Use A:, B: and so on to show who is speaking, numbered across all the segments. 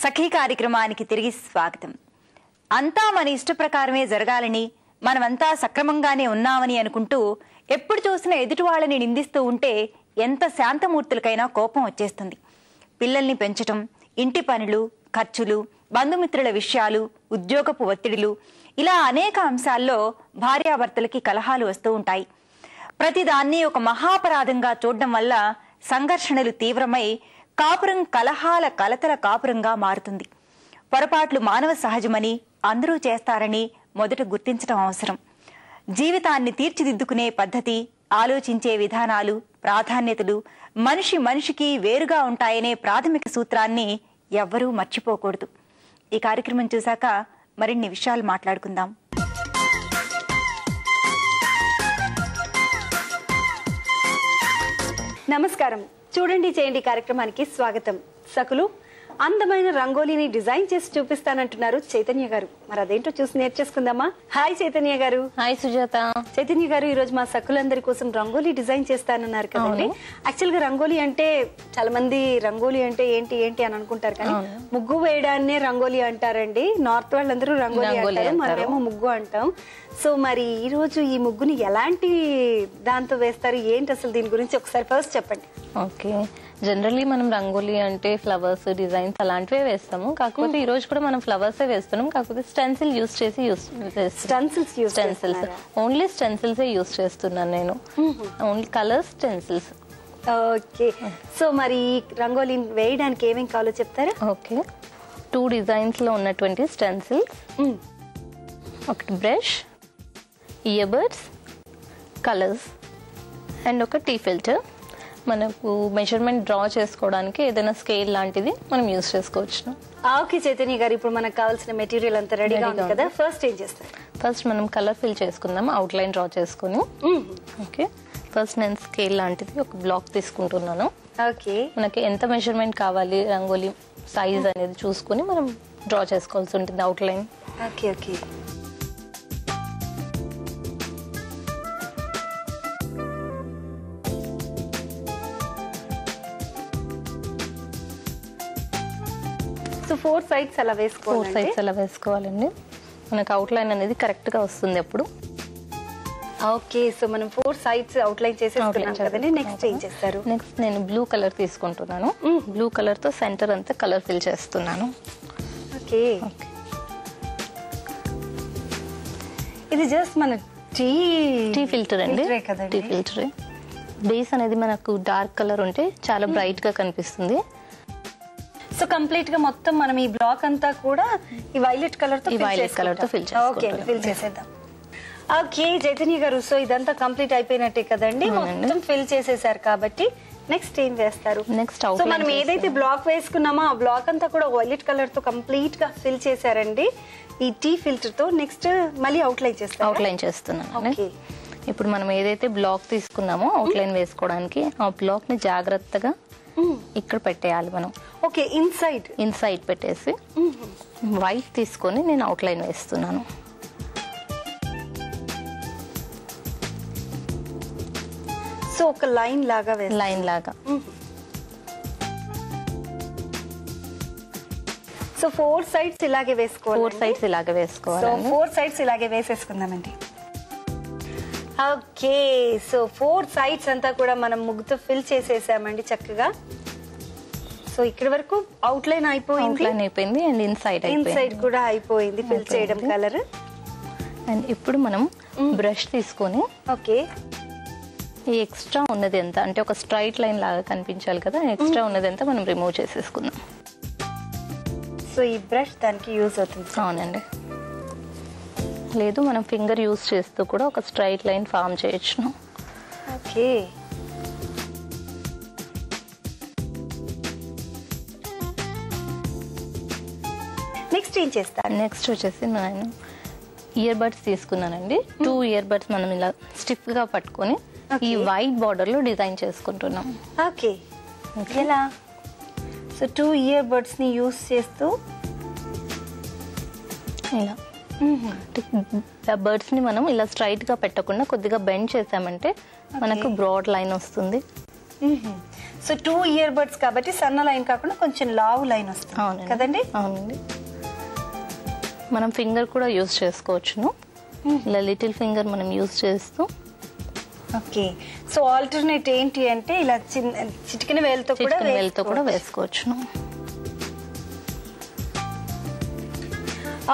A: సఖీ కార్యక్రమానికి తిరిగి స్వాగతం. అంతా మన ఇష్ట ప్రకారమే జరగాలని, మనమంతా సక్రమంగానే ఉన్నామని అనుకుంటూ ఎప్పుడు చూసినా ఎదుటి వాళ్ళని నిందిస్తూ ఉంటే ఎంత శాంతమూర్తులకైనా కోపం వచ్చేస్తుంది. పిల్లల్ని పెంచటం, ఇంటి పనులు, ఖర్చులు, బంధుమిత్రుల విషయాలు, ఉద్యోగపు ఒత్తిడిలు, ఇలా అనేక అంశాల్లో భార్యాభర్తలకి కలహాలు వస్తూ ఉంటాయి. ప్రతిదాన్ని ఒక మహాపరాధంగా చూడడం వల్ల సంఘర్షణలు తీవ్రమై కాపురం కలహాల కలతల కాపురంగా మారుతుంది. పొరపాట్లు మానవ సహజమని, అందరూ చేస్తారని మొదట గుర్తించడం అవసరం. జీవితాన్ని తీర్చిదిద్దుకునే పద్ధతి, ఆలోచించే విధానాలు, ప్రాధాన్యతలు మనిషి మనిషికి వేరుగా ఉంటాయనే ప్రాథమిక సూత్రాన్ని ఎవ్వరూ మర్చిపోకూడదు. ఈ కార్యక్రమం చూశాక మరిన్ని విషయాలు మాట్లాడుకుందాం.
B: నమస్కారం. చూడండి చేయండి కార్యక్రమానికి స్వాగతం. సకులు అందమైన రంగోలీని డిజైన్ చేసి చూపిస్తానంటున్నారు చైతన్య గారు. మరి అదేంటో చూసి నేర్చేసుకుందామా? హాయ్ చైతన్య గారు.
C: హాయ్ సుజాత.
B: చైతన్య గారు, ఈ రోజు మా సకులందరి కోసం రంగోలీ డిజైన్ చేస్తానన్నారు కదండి. యాక్చువల్ గా రంగోలీ అంటే చాలా మంది రంగోలీ అంటే ఏంటి ఏంటి అని అనుకుంటారు, కానీ ముగ్గు వేయడాన్నే రంగోలీ అంటారండి. నార్త్ వాళ్ళందరూ రంగోలీ అంటారు, మనమేమో ముగ్గు అంటాం. సో మరి ఈ రోజు ఈ ముగ్గుని ఎలాంటి దాంతో వేస్తారు, ఏంటి అసలు దీని గురించి ఒకసారి ఫస్ట్ చెప్పండి.
C: ఓకే, జనరల్లీ మనం రంగోలీ అంటే ఫ్లవర్స్, డిజైన్స్ అలాంటివే వేస్తాము. కాకపోతే ఈ రోజు కూడా మనం ఫ్లవర్సే వేస్తున్నాం. కాకపోతే స్టెన్సిల్ యూస్ చేసి ఓన్లీ స్టెన్సిల్సే యూస్ చేస్తున్నాను నేను. Only colours, stencils.
B: Okay, so మరి రంగోలీ వేయడానికి ఏమేం కావాలో చెప్తారా?
C: ఓకే, 2 డిజైన్స్ లో ఉన్నటువంటి స్టెన్సిల్స్, ఒకటి brush, ear buds, colours and ఒక టీ ఫిల్టర్. మనకు మెజర్మెంట్ డ్రా చేసుకోవడానికి ఏదైనా స్కేల్ లాంటిది మనం యూజ్ చేసుకోవచ్చు.
B: ఓకే చైతన్య గారు, ఇప్పుడు మనకు కావాల్సిన మెటీరియల్ అంతా రెడీగా ఉంది కదా, ఫస్ట్ ఏం చేస్తారు?
C: ఫస్ట్ మనం కలర్ ఫిల్ చేసుకుందాం, అవుట్ లైన్ డ్రా చేసుకుని. ఓకే, ఫస్ట్ నేను స్కేల్ లాంటిది ఒక బ్లాక్ తీసుకుంటున్నాను.
B: ఓకే,
C: మనకి ఎంత మెజర్మెంట్ కావాలి రంగోలీ సైజ్ అనేది చూసుకుని మనం డ్రా చేసుకోవాల్సి ఉంటుంది out line.
B: Okay okay, so 4 sides అలా వేసుకోవాలి.
C: 4 సైడ్స్ అలా వేసుకోవాలండి, మనకు అవుట్ లైన్ అనేది కరెక్ట్ గా వస్తుంది అప్పుడు.
B: ఓకే, సో మనం 4 సైడ్స్ అవుట్ లైన్ చేసేసుకున్నాం కదండి. నెక్స్ట్ ఏం చేస్తారు?
C: నెక్స్ట్ నేను బ్లూ కలర్ తీసుకుంటున్నాను. బ్లూ కలర్ తో సెంటర్ అంతా కలర్ ఫిల్ చేస్తున్నాను.
B: ఓకే, ఇది జస్ట్ మన టీ ఫిల్టర్ అండి.
C: టీ ఫిల్టర్ బేస్ అనేది మనకు డార్క్ కలర్ ఉంటే చాలా బ్రైట్ గా కనిపిస్తుంది.
B: సో కంప్లీట్ గా మొత్తం మనం ఈ బ్లాక్ అంతా కూడా ఈ వైలెట్ కలర్ తో
C: ఫిల్
B: చేసేద్దాం. ఓకే చైతన్య గారు, సో ఇదంతా కంప్లీట్ అయిపోయినట్టే కదండి, మొత్తం ఫిల్ చేసేసారు కాబట్టి నెక్స్ట్ ఏం వేస్తారు?
C: నెక్స్ట్
B: సో మనం ఏదైతే బ్లాక్ వేసుకున్నామో ఆ బ్లాక్ అంతా కూడా వైలెట్ కలర్ తో కంప్లీట్ గా ఫిల్ చేశారండి ఈ టీ ఫిల్టర్ తో. నెక్స్ట్ మళ్ళీ అవుట్ లైన్ చేస్తారు.
C: అవుట్ లైన్ చేస్తున్నాను. ఇప్పుడు మనం ఏదైతే బ్లాక్ తీసుకున్నామో అవుట్ లైన్ వేసుకోవడానికి ఆ బ్లాక్ ని జాగ్రత్తగా ఇక్కడ పెట్టేయాలి మనం.
B: ఓకే, ఇన్సైడ్
C: పెట్టేసి వైట్ తీసుకొని నేను అవుట్ లైన్ వేస్తున్నాను.
B: సో ఒక లైన్ లాగా సో 4 సైడ్స్ ఇలాగే వేసుకోవాలి.
C: 4 సైడ్స్ ఇలాగే వేసుకోవాలి.
B: సో 4 సైడ్స్ ఇలాగే వేసేసుకుందామండి. ఓకే, సో 4 సైడ్స్ అంతా కూడా మనం ముగ్గుతో ఫిల్ చేసేసామండి చక్కగా. సో ఇక్కడ వరకు అవుట్ లైన్ అయిపోయింది
C: అండ్
B: ఇన్సైడ్ కూడా అయిపోయింది ఫిల్ చేయడం కలర్.
C: అండ్ ఇప్పుడు మనం బ్రష్ తీసుకొని
B: ఓకే
C: ఈ ఎక్స్ట్రా ఉన్నది ఎంత అంటే ఒక స్ట్రైట్ లైన్ లాగా కనిపించాలి కదా, ఎక్స్ట్రా ఉన్నది ఎంత మనం రిమూవ్ చేసేసుకుందాం.
B: సో ఈ బ్రష్ దానికి యూజ్ అవుతుంది.
C: అవునండి, లేదు మనం ఫింగర్ యూజ్ చేస్తూ కూడా ఒక స్ట్రైట్ లైన్ ఫామ్ చేయొచ్చు.
B: ఓకే, నెక్స్ట్ ఏం చేస్తారు?
C: నెక్స్ట్ వచ్చేసి నేను ఇయర్ బడ్స్ తీసుకున్నానండి. 2 ఇయర్ బడ్స్ మనం ఇలా స్టిఫ్ గా పట్టుకొని ఈ వైట్ బార్డర్ లో డిజైన్ చేసుకుంటున్నాం.
B: ఓకే, ఎలా? సో 2 ఇయర్ బడ్స్ ని యూజ్ చేస్తూ
C: ఇలా బర్డ్స్ ని మనం ఇలా స్ట్రైట్ గా పెట్టకుండా కొద్దిగా బెండ్ చేసామంటే మనకు బ్రాడ్ లైన్ వస్తుంది.
B: సో 2 ఇయర్ బడ్స్ కాబట్టి సన్న లైన్ కాకుండా కొంచెం లావు లైన్ వస్తుంది కదండి.
C: అవునండి. మనం ఫింగర్ కూడా యూజ్ చేసుకోవచ్చును. ఇలా లిటిల్ ఫింగర్ మనం యూజ్ చేస్తూ.
B: ఓకే. సో ఆల్టర్నేట్ ఏంటి అంటే ఇలా చిటికిన వేలుతో కూడా
C: వేసుకోవచ్చును.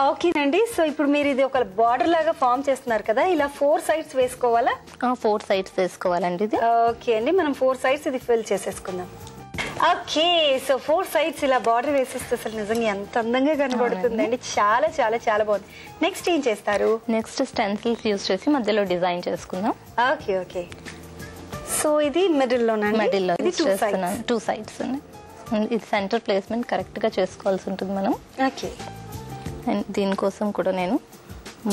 B: ఓకేనండి. సో ఇప్పుడు మీరు ఇది ఒక బార్డర్ లాగా ఫామ్ చేస్తున్నారు కదా, ఇలా 4 సైడ్స్ వేసుకోవాలా?
C: 4 సైడ్స్ వేసుకోవాలండి ఇది.
B: ఓకే అండి, మనం 4 సైడ్స్ ఇది ఫిల్ చేసేసుకుందాం. ఓకే. సో 4 సైడ్స్ ఇలా బార్డర్ వేసేస్తే అసలు నిజంగా ఎంత అందంగా కనబడుతుందండి. చాలా చాలా చాలా బాగుంది. నెక్స్ట్ ఏం చేస్తారు?
C: నెక్స్ట్ స్టెన్సిల్స్ యూజ్ చేసి మధ్యలో డిజైన్ చేసుకుందాం.
B: Okay okay. సో ఇది మిడిల్
C: మిడిల్లో చేస్తున్నాను. 2 సైడ్స్. ఇది సెంటర్ ప్లేస్మెంట్ కరెక్ట్ గా చేసుకోవాల్సి ఉంటుంది మనం.
B: ఓకే.
C: అండ్ దీనికోసం కూడా నేను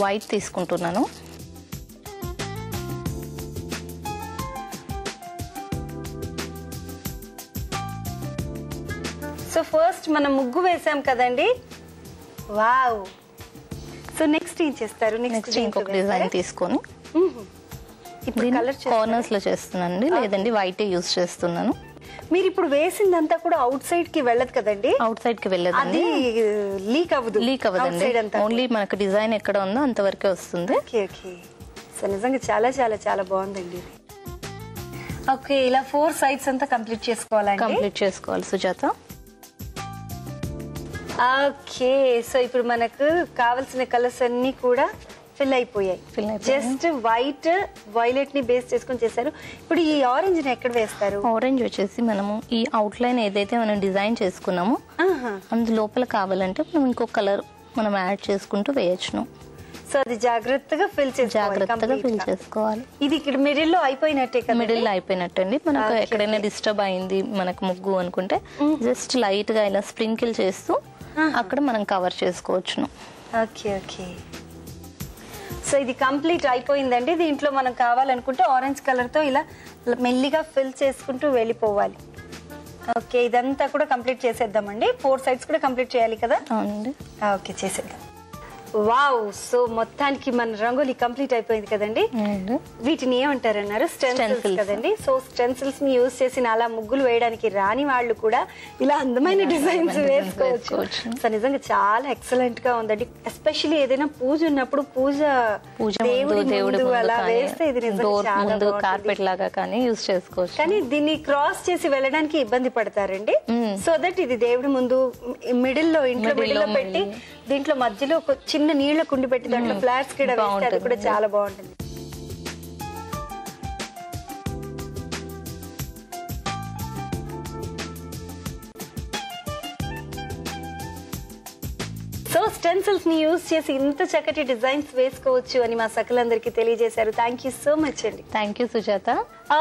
C: వైట్ తీసుకుంటున్నాను.
B: సో ఫస్ట్ మనం ముగ్గు వేసాం కదండి. వావ్. సో నెక్స్ట్ ఏం చేస్తారు?
C: నెక్స్ట్ ఇంకొక డిజైన్ తీసుకొని
B: ఇప్పుడు కలర్
C: కార్నర్స్ లో చేస్తున్నానండి, లేదండి వైట్ యూజ్ చేస్తున్నాను.
B: మీరు ఇప్పుడు వేసిందంతా కూడా అవుట్ సైడ్ కి వెళ్ళదు కదండి?
C: అవుట్ సైడ్ కి వెళ్ళదండి,
B: లీక్
C: అవ్వదండి. ఓన్లీ మనకు డిజైన్ ఎక్కడ ఉందో అంతవరకే వస్తుంది.
B: Okay okay. సో నిజంగా చాలా చాలా చాలా బాగుందండి. ఓకే, ఇలా 4 సైడ్స్ అంతా కంప్లీట్
C: చేసుకోవాలి సుజాత.
B: ఓకే. సో ఇప్పుడు మనకు కావాల్సిన కలర్స్ అన్ని కూడా ఫిల్ అయిపోయాయి. జస్ట్ వైట్ వైలెట్ ని బేస్ చేసుకొని చేశారు. ఇప్పుడు ఈ ఆరెంజ్ ని ఎక్కడ వేస్తారు?
C: ఆరెంజ్ వచ్చేసి మనము ఈ అవుట్ లైన్ ఏదైతే మనం డిజైన్ చేసుకున్నామో అందు లోపల కావాలంటే మనం ఇంకో కలర్ మనం యాడ్ చేసుకుంటూ వేయచ్చును.
B: సో అది జాగ్రత్తగా ఫిల్
C: చేసుకోవాలి.
B: ఇది ఇక్కడ మిడిల్ లో అయిపోయినట్టే కదా?
C: మిడిల్ లో అయిపోయినట్టండి. మనకు ఎక్కడైనా డిస్టర్బ్ అయింది మనకు ముగ్గు అనుకుంటే జస్ట్ లైట్ గా ఇలా స్ప్రింకిల్ చేస్తూ అక్కడ మనం కవర్ చేసుకోవచ్చును.
B: Okay okay. సో ఇది కంప్లీట్ అయిపోయిందండి. దీంట్లో మనం కావాలనుకుంటే ఆరెంజ్ కలర్ తో ఇలా మెల్లిగా ఫిల్ చేసుకుంటూ వెళ్ళిపోవాలి. ఓకే, ఇదంతా కూడా కంప్లీట్ చేసేద్దామండి. 4 సైడ్స్ కూడా కంప్లీట్ చేయాలి కదా?
C: అవునండి.
B: ఓకే, చేసేద్దాం. వావ్. సో మొత్తానికి మన రంగోలీ కంప్లీట్ అయిపోయింది కదండి. వీటిని ఏమంటారన్నారు? స్టెన్సిల్స్ కదండి. సో స్టెన్సిల్స్ ని యూజ్ చేసి అలా ముగ్గులు వేయడానికి రాని వాళ్ళు కూడా ఇలా అందమైన డిజైన్స్ వేసుకోవచ్చు. సో నిజంగా చాలా ఎక్సలెంట్ గా ఉందండి. ఎస్పెషల్లీ ఏదైనా పూజ ఉన్నప్పుడు పూజ దేవుడు అలా వేస్తే ఇది నిజంగా
C: కార్పెట్ లాగా కానీ యూజ్ చేసుకోవచ్చు.
B: కానీ దీన్ని క్రాస్ చేసి వెళ్ళడానికి ఇబ్బంది పడతారండి. సో దట్ ఇది దేవుడి ముందు మిడిల్ లో ఇంట్లో మిడిల్ లో పెట్టి దీంట్లో మధ్యలో ఒక చిన్న నీళ్ల కుండి పెట్టి దాంట్లో ఫ్లాట్స్ కూడా వేస్తే అది కూడా చాలా బాగుంటుంది. సో స్టెన్సిల్స్ ని యూజ్ చేసి ఇంత చక్కటి డిజైన్స్ వేసుకోవచ్చు అని మా సకులందరికీ తెలియజేశారు. థ్యాంక్ యూ సో మచ్ అండి.
C: Thank you Sujatha.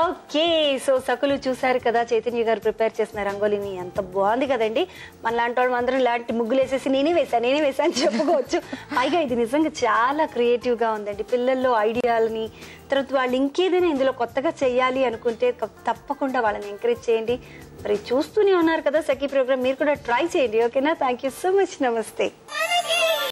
B: Okay. So సకులు చూసారు కదా చైతన్య గారు ప్రిపేర్ చేసిన రంగోలీని, ఎంత బాగుంది కదండి. మన లాంటి వాళ్ళు అందరం ఇలాంటి ముగ్గులు వేసేసి నేనే వేసా అని చెప్పుకోవచ్చు. పైగా ఇది నిజంగా చాలా క్రియేటివ్ గా ఉందండి. పిల్లల్లో ఐడియాలని తర్వాత వాళ్ళు ఇంకేదైనా ఇందులో కొత్తగా చెయ్యాలి అనుకుంటే తప్పకుండా వాళ్ళని ఎంకరేజ్ చేయండి. మరి చూస్తూనే ఉన్నారు కదా సఖీ ప్రోగ్రామ్, మీరు కూడా ట్రై చేయండి. ఓకేనా? Thank you so much. నమస్తే.